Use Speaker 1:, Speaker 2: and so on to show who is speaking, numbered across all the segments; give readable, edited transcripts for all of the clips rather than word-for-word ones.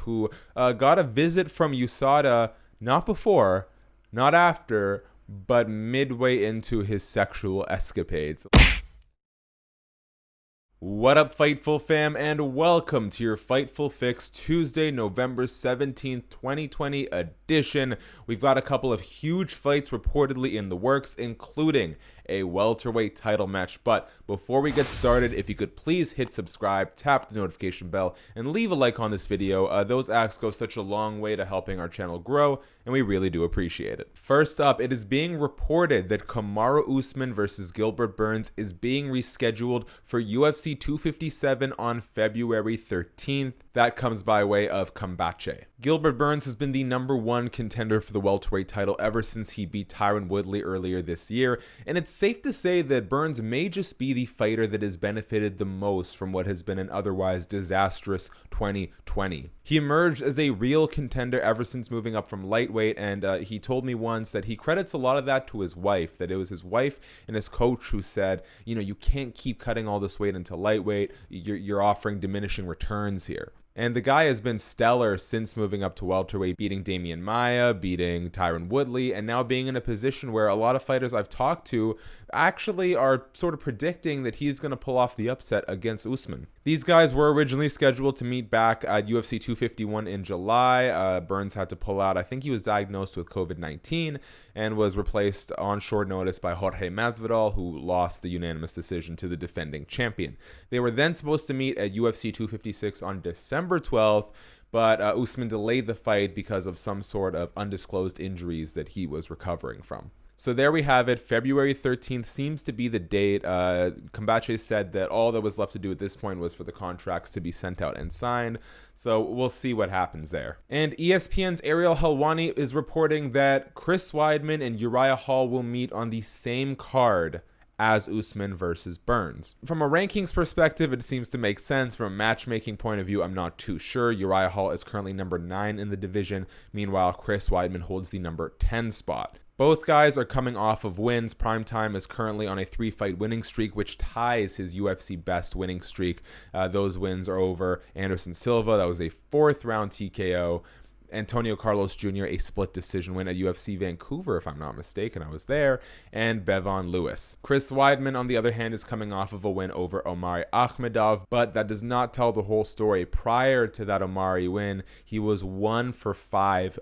Speaker 1: who got a visit from USADA not before, not after, but midway into his sexual escapades. What up, Fightful fam, and welcome to your Fightful Fix Tuesday, November 17th, 2020 edition. We've got a couple of huge fights reportedly in the works, including a welterweight title match. But before we get started, if you could please hit subscribe, tap the notification bell, and leave a like on this video. Those acts go such a long way to helping our channel grow, and we really do appreciate it. First up, it is being reported that Kamaru Usman versus Gilbert Burns is being rescheduled for UFC 257 on February 13th. That comes by way of Kambache. Gilbert Burns has been the #1 contender for the welterweight title ever since he beat Tyron Woodley earlier this year, and it's safe to say that Burns may just be the fighter that has benefited the most from what has been an otherwise disastrous 2020. He emerged as a real contender ever since moving up from lightweight, and he told me once that he credits a lot of that to his wife, that it was his wife and his coach who said, you know, you can't keep cutting all this weight into lightweight, you're offering diminishing returns here. And the guy has been stellar since moving up to welterweight, beating Damian Maia, beating Tyron Woodley, and now being in a position where a lot of fighters I've talked to actually are sort of predicting that he's going to pull off the upset against Usman. These guys were originally scheduled to meet back at UFC 251 in July. Burns had to pull out. I think he was diagnosed with COVID-19 and was replaced on short notice by Jorge Masvidal, who lost the unanimous decision to the defending champion. They were then supposed to meet at UFC 256 on December 12th, but Usman delayed the fight because of some sort of undisclosed injuries that he was recovering from. So there we have it. February 13th seems to be the date. Kambache said that all that was left to do at this point was for the contracts to be sent out and signed. So we'll see what happens there. And ESPN's Ariel Helwani is reporting that Chris Weidman and Uriah Hall will meet on the same card as Usman versus Burns. From a rankings perspective, it seems to make sense. From a matchmaking point of view, I'm not too sure. Uriah Hall is currently number 9 in the division. Meanwhile, Chris Weidman holds the number 10 spot. Both guys are coming off of wins. Primetime is currently on a 3-fight winning streak, which ties his UFC best winning streak. Those wins are over Anderson Silva. That was a 4th-round TKO. Antonio Carlos Jr., a split decision win at UFC Vancouver, if I'm not mistaken. I was there. And Bevon Lewis. Chris Weidman, on the other hand, is coming off of a win over Omari Akhmedov, but that does not tell the whole story. Prior to that Omari win, he was 1 for 5.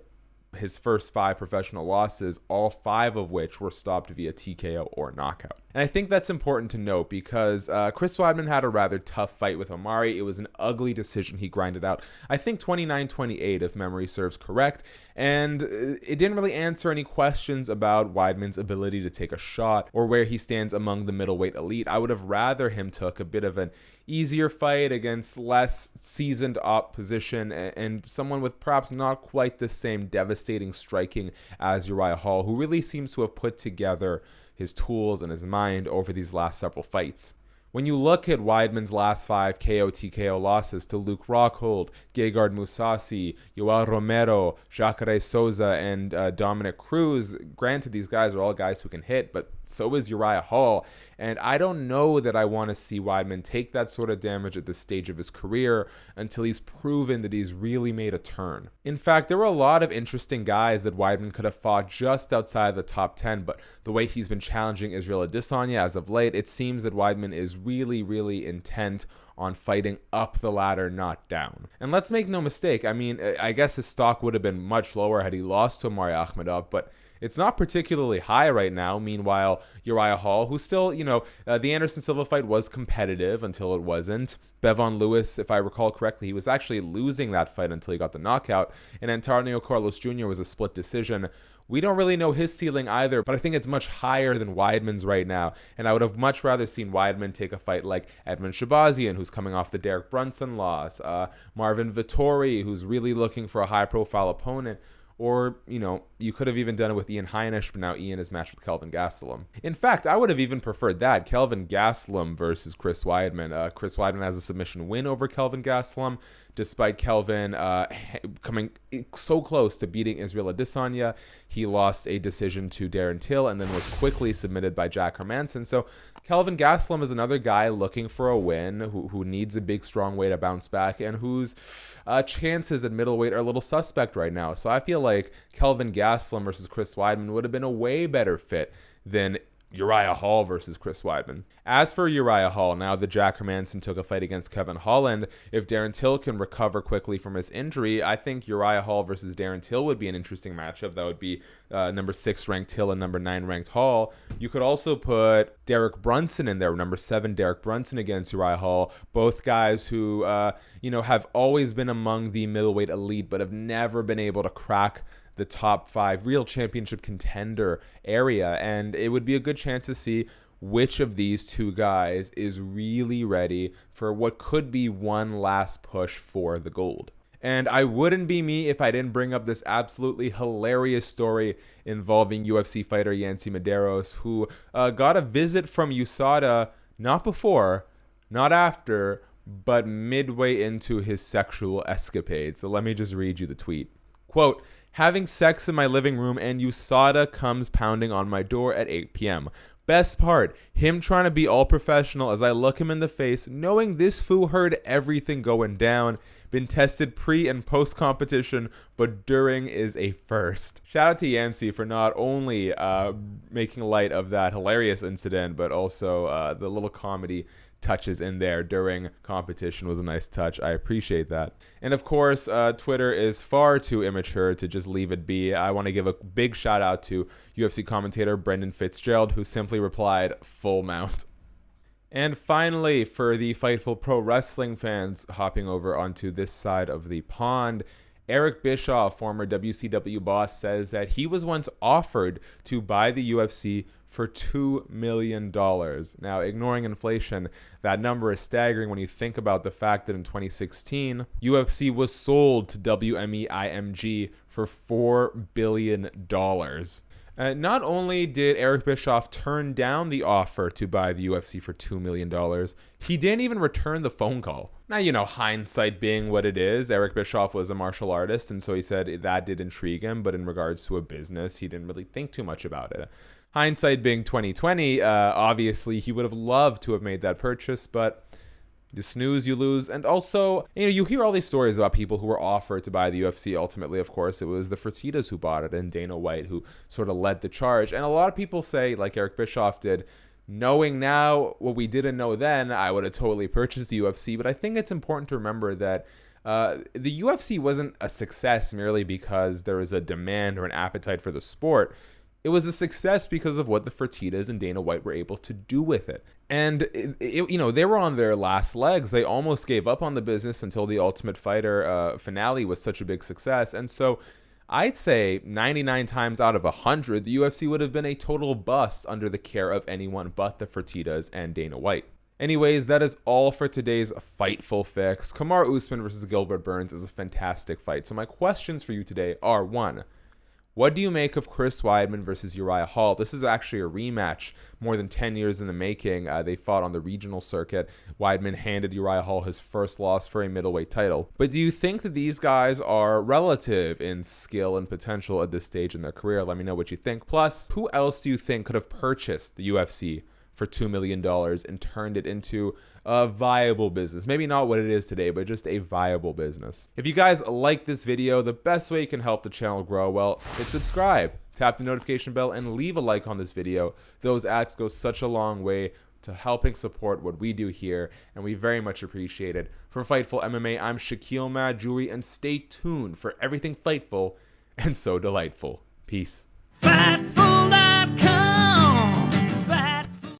Speaker 1: His first 5 professional losses, all 5 of which were stopped via TKO or knockout. And I think that's important to note because Chris Weidman had a rather tough fight with Omari. It was an ugly decision he grinded out. I think 29-28, if memory serves correct. And it didn't really answer any questions about Weidman's ability to take a shot or where he stands among the middleweight elite. I would have rather him took a bit of an easier fight against less seasoned opposition and someone with perhaps not quite the same devastating striking as Uriah Hall, who really seems to have put together his tools and his mind over these last several fights. When you look at Weidman's last 5 KO/TKO losses to Luke Rockhold, Gegard Mousasi, Yoel Romero, Jacare Souza, and Dominic Cruz, granted these guys are all guys who can hit, but so is Uriah Hall. And I don't know that I want to see Weidman take that sort of damage at this stage of his career until he's proven that he's really made a turn. In fact, there were a lot of interesting guys that Weidman could have fought just outside the top 10, but the way he's been challenging Israel Adesanya as of late, it seems that Weidman is really intent on fighting up the ladder, not down. And let's make no mistake, I mean, I guess his stock would have been much lower had he lost to Omari Akhmedov, but it's not particularly high right now. Meanwhile, Uriah Hall, who still, the Anderson Silva fight was competitive until it wasn't. Bevon Lewis, if I recall correctly, he was actually losing that fight until he got the knockout. And Antonio Carlos Jr. was a split decision. We don't really know his ceiling either, but I think it's much higher than Weidman's right now. And I would have much rather seen Weidman take a fight like Edmund Shabazian, who's coming off the Derek Brunson loss, Marvin Vettori, who's really looking for a high-profile opponent. Or, you could have even done it with Ian Heinisch, but now Ian is matched with Kelvin Gastelum. In fact, I would have even preferred that. Kelvin Gastelum versus Chris Weidman. Chris Weidman has a submission win over Kelvin Gastelum. despite Kelvin coming so close to beating Israel Adesanya, he lost a decision to Darren Till and then was quickly submitted by Jack Hermanson. So Kelvin Gastelum is another guy looking for a win, who needs a big, strong way to bounce back, and whose chances at middleweight are a little suspect right now. So I feel like Kelvin Gastelum versus Chris Weidman would have been a way better fit than Uriah Hall versus Chris Weidman. As for Uriah Hall, now that Jack Hermanson took a fight against Kevin Holland, if Darren Till can recover quickly from his injury, I think Uriah Hall versus Darren Till would be an interesting matchup. That would be number 6 ranked Till and number 9 ranked Hall. You could also put Derek Brunson in there, number 7 Derek Brunson against Uriah Hall. Both guys who have always been among the middleweight elite, but have never been able to crack the top 5 real championship contender area, and it would be a good chance to see which of these two guys is really ready for what could be one last push for the gold. And I wouldn't be me if I didn't bring up this absolutely hilarious story involving UFC fighter Yancy Medeiros, who got a visit from USADA not before, not after, but midway into his sexual escapade. So let me just read you the tweet. Quote, "Having sex in my living room and USADA comes pounding on my door at 8 p.m. Best part, him trying to be all professional as I look him in the face, knowing this fool heard everything going down. Been tested pre and post competition, but during is a first." Shout out to Yancy for not only making light of that hilarious incident, but also the little comedy touches in there during competition was a nice touch. I appreciate that. And of course, Twitter is far too immature to just leave it be. I want to give a big shout out to UFC commentator Brendan Fitzgerald, who simply replied, "Full mount." And finally, for the Fightful Pro Wrestling fans hopping over onto this side of the pond, Eric Bischoff, former WCW boss, says that he was once offered to buy the UFC for $2 million. Now, ignoring inflation, that number is staggering when you think about the fact that in 2016, UFC was sold to WME IMG for $4 billion. Not only did Eric Bischoff turn down the offer to buy the UFC for $2 million, he didn't even return the phone call. Now, hindsight being what it is, Eric Bischoff was a martial artist, and so he said that did intrigue him, but in regards to a business, he didn't really think too much about it. Hindsight being 2020, obviously he would have loved to have made that purchase, but you snooze, you lose. And also, you hear all these stories about people who were offered to buy the UFC. Ultimately, of course, it was the Fertittas who bought it and Dana White who sort of led the charge. And a lot of people say, like Eric Bischoff did, knowing now what we didn't know then, I would have totally purchased the UFC. But I think it's important to remember that the UFC wasn't a success merely because there was a demand or an appetite for the sport. It was a success because of what the Fertittas and Dana White were able to do with it. And, they were on their last legs. They almost gave up on the business until the Ultimate Fighter finale was such a big success. And so I'd say 99 times out of 100, the UFC would have been a total bust under the care of anyone but the Fertittas and Dana White. Anyways, that is all for today's Fightful Fix. Kamaru Usman versus Gilbert Burns is a fantastic fight. So my questions for you today are, 1, what do you make of Chris Weidman versus Uriah Hall? This is actually a rematch more than 10 years in the making. They fought on the regional circuit. Weidman handed Uriah Hall his first loss for a middleweight title. But do you think that these guys are relative in skill and potential at this stage in their career? Let me know what you think. Plus, who else do you think could have purchased the UFC for $2 million and turned it into a viable business? Maybe not what it is today, but just a viable business. If you guys like this video, the best way you can help the channel grow, well, hit subscribe, tap the notification bell, and leave a like on this video. Those acts go such a long way to helping support what we do here, and we very much appreciate it. For Fightful MMA, I'm Shaquille Majuri, and stay tuned for everything Fightful and so delightful. Peace. Fightful.